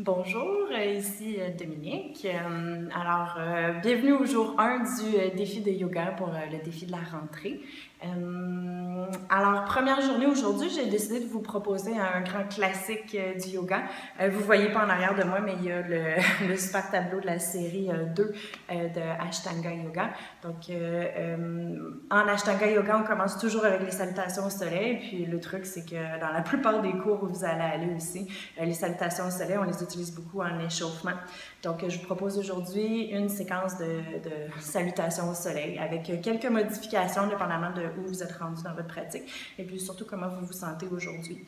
Bonjour, ici Dominique. Bienvenue au jour 1 du défi de yoga pour le défi de la rentrée. Première journée aujourd'hui, j'ai décidé de vous proposer un grand classique du yoga. Vous ne voyez pas en arrière de moi, mais il y a le super tableau de la série 2 de Ashtanga Yoga. Donc, en Ashtanga Yoga, on commence toujours avec les salutations au soleil. Puis le truc, c'est que dans la plupart des cours où vous allez aller aussi, les salutations au soleil, on les utilise beaucoup en échauffement. Donc, je vous propose aujourd'hui une séquence de salutations au soleil avec quelques modifications dépendamment de où vous êtes rendu dans votre pratique et puis surtout comment vous vous sentez aujourd'hui.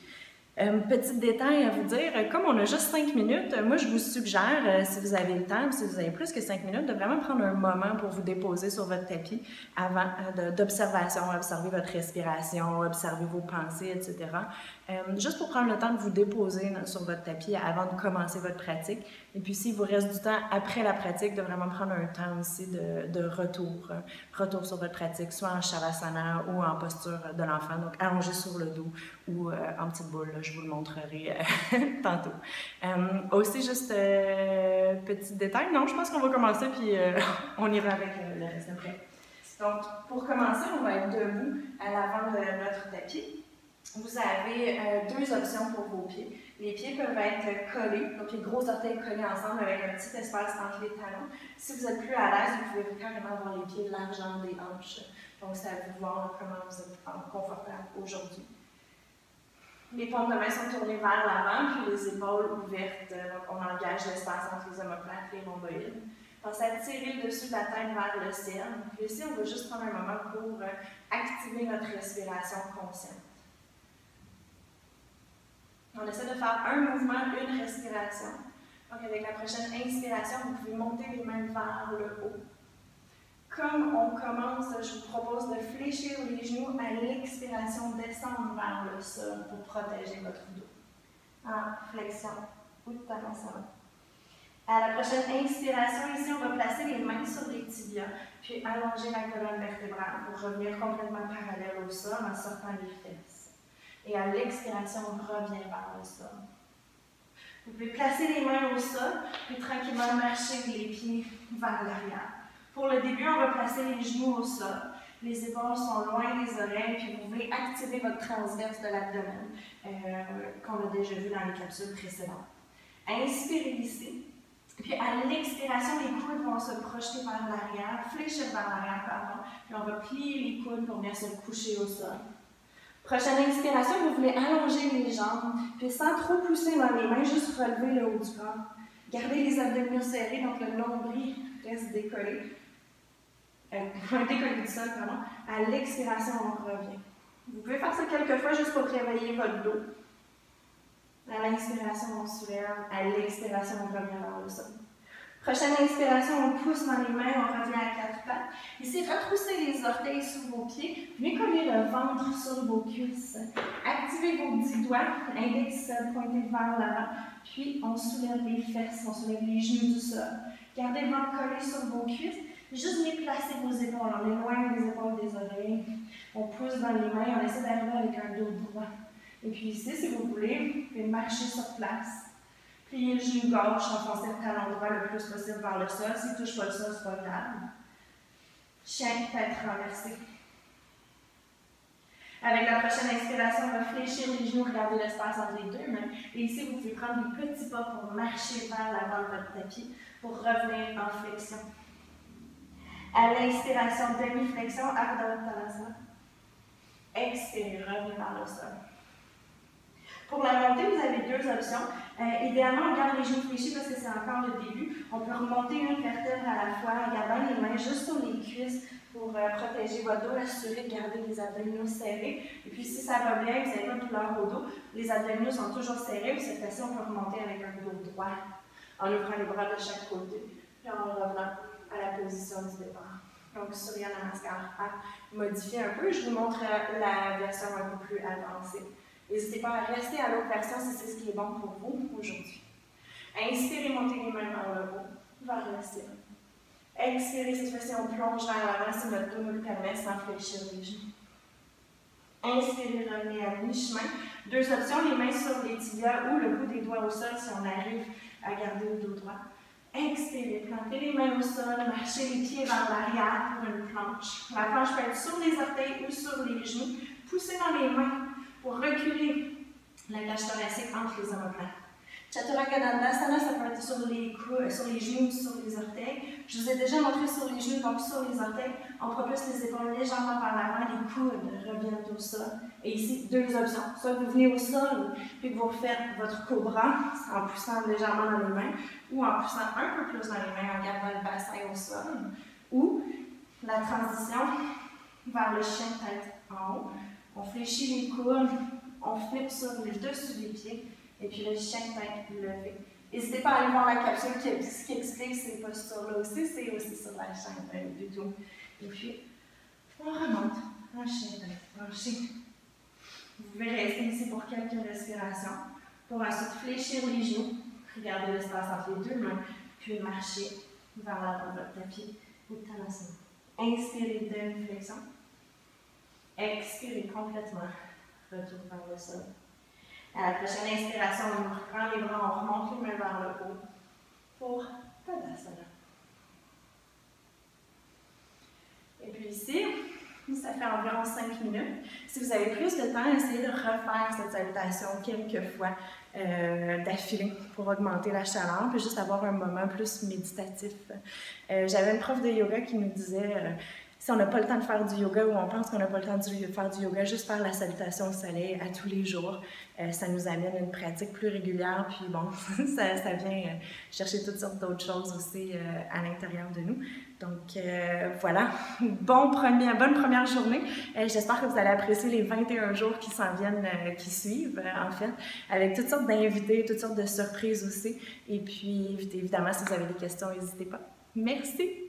Petit détail à vous dire, comme on a juste 5 minutes, moi je vous suggère, si vous avez le temps, si vous avez plus que 5 minutes, de vraiment prendre un moment pour vous déposer sur votre tapis avant d'observation, observer votre respiration, observer vos pensées, etc. Juste pour prendre le temps de vous déposer sur votre tapis avant de commencer votre pratique. Et puis s'il vous reste du temps après la pratique, de vraiment prendre un temps aussi de retour sur votre pratique, soit en Shavasana ou en posture de l'enfant, donc allongé sur le dos ou en petite boule, là, je vous le montrerai tantôt. Aussi, juste petit détail, non, je pense qu'on va commencer puis on ira avec le reste après. Donc, pour commencer, on va être debout à l'avant de notre tapis. Vous avez deux options pour vos pieds. Les pieds peuvent être collés, donc les gros orteils collés ensemble avec un petit espace entre les talons. Si vous êtes plus à l'aise, vous pouvez carrément avoir les pieds largeur des hanches. Donc, c'est à vous de voir comment vous êtes confortable aujourd'hui. Les paumes de main sont tournées vers l'avant, puis les épaules ouvertes. Donc, on engage l'espace entre les omoplates et les rhomboïdes. Pensez à tirer le dessus de la tête vers le ciel. Puis ici, on va juste prendre un moment pour activer notre respiration consciente. On essaie de faire un mouvement, une respiration. Donc, avec la prochaine inspiration, vous pouvez monter les mains vers le haut. Comme on commence, je vous propose de fléchir les genoux à l'expiration, descendre vers le sol pour protéger votre dos. En flexion, Uttanasana. À la prochaine inspiration, ici, on va placer les mains sur les tibias, puis allonger la colonne vertébrale pour revenir complètement parallèle au sol en sortant les fesses. Et à l'expiration, on revient vers le sol. Vous pouvez placer les mains au sol, puis tranquillement marcher les pieds vers l'arrière. Pour le début, on va placer les genoux au sol. Les épaules sont loin des oreilles, puis vous pouvez activer votre transverse de l'abdomen, qu'on a déjà vu dans les capsules précédentes. Inspirez ici. Puis à l'expiration, les coudes vont se projeter vers l'arrière, fléchir vers l'arrière, pardon. Puis on va plier les coudes pour venir se coucher au sol. Prochaine inspiration, vous voulez allonger les jambes, puis sans trop pousser dans les mains, juste relever le haut du corps. Gardez les abdominaux serrés, donc le nombril reste décollé. Décollé du sol, pardon. À l'expiration, on revient. Vous pouvez faire ça quelques fois juste pour réveiller votre dos. À l'inspiration, on soulève. À l'expiration, on revient vers le sol. Prochaine inspiration, on pousse dans les mains, on revient à quatre pattes. Ici, retroussez les orteils sous vos pieds. Venez coller le ventre sur vos cuisses. Activez vos 10 doigts, index pointé vers l'avant. Puis, on soulève les fesses, on soulève les genoux du sol. Gardez le ventre collé sur vos cuisses. Juste venez placer vos épaules. On éloigne les épaules des oreilles. On pousse dans les mains, on essaie d'arriver avec un dos droit. Et puis ici, si vous voulez, vous pouvez marcher sur place. Pliez le genou gauche, enfoncez le talon droit le plus possible vers le sol. S'il ne touche pas le sol, ce n'est pas grave. Chien, tête renversée. Avec la prochaine inspiration, on va fléchir les genoux, regarder l'espace entre les deux mains. Et ici, vous pouvez prendre des petits pas pour marcher vers l'avant de votre tapis pour revenir en flexion. À l'inspiration, demi-flexion, Ardha Uttanasana. Expirez, revenez vers le sol. Pour la montée, vous avez deux options. Idéalement, on garde les genoux fléchis parce que c'est encore le début. On peut remonter une vertèbre à la fois en gardant les mains juste sur les cuisses pour protéger votre dos, assurer de garder les abdominaux serrés. Et puis, si ça va bien, vous n'avez pas de douleur au dos, les abdominaux sont toujours serrés. Puis cette fois-ci, on peut remonter avec un dos droit en ouvrant les bras de chaque côté. Puis en revenant à la position du départ. Donc, Surya Namaskar à modifier un peu. Je vous montre la version un peu plus avancée. N'hésitez pas à rester à l'autre version si c'est ce qui est bon pour vous aujourd'hui. Inspirez, montez les mains vers le haut, vers le ciel. Expirez, cette fois-ci, on plonge vers l'avant si notre dos nous le permet sans fléchir les genoux. Inspirez, revenez à mi-chemin. Deux options, les mains sur les tibias ou le bout des doigts au sol si on arrive à garder le dos droit. Expirez, plantez les mains au sol, marchez les pieds vers l'arrière pour une planche. La planche peut être sur les orteils ou sur les genoux. Poussez dans les mains pour reculer la cage thoracique entre les omoplates. Chaturanga Dandasana, ça peut être sur les genoux, sur les orteils. Je vous ai déjà montré sur les genoux, donc sur les orteils. On propulse les épaules légèrement vers l'avant, les coudes reviennent au sol. Et ici, deux options. Soit vous venez au sol, puis que vous faites votre cobra en poussant légèrement dans les mains, ou en poussant un peu plus dans les mains en gardant le bassin au sol. Ou la transition vers le chien tête en haut. On fléchit les coudes, on flippe sur le dessus des pieds. Et puis le chien tête levé. N'hésitez pas à aller voir la capsule qui explique ces postures-là aussi, c'est aussi sur la chaîne du tout. Et puis, on remonte en chien tête penché. Vous pouvez rester ici pour quelques respirations, pour ensuite fléchir les genoux, regardez l'espace entre les deux mains, puis marcher vers l'avant de votre tapis Uttanasana. Inspirez demi-flexion. Expirez complètement. Retour vers le sol. À la prochaine inspiration, on reprend les bras, on remonte les mains vers le haut pour Tadasana. Et puis ici, ça fait environ 5 minutes. Si vous avez plus de temps, essayez de refaire cette salutation quelques fois d'affilée pour augmenter la chaleur, puis juste avoir un moment plus méditatif. J'avais une prof de yoga qui nous disait si on n'a pas le temps de faire du yoga ou on pense qu'on n'a pas le temps de faire du yoga, juste faire la salutation au soleil à tous les jours, ça nous amène une pratique plus régulière, puis bon, ça vient chercher toutes sortes d'autres choses aussi à l'intérieur de nous. Donc voilà, bonne première journée. J'espère que vous allez apprécier les 21 jours qui s'en viennent, qui suivent en fait, avec toutes sortes d'invités, toutes sortes de surprises aussi. Et puis évidemment, si vous avez des questions, n'hésitez pas. Merci!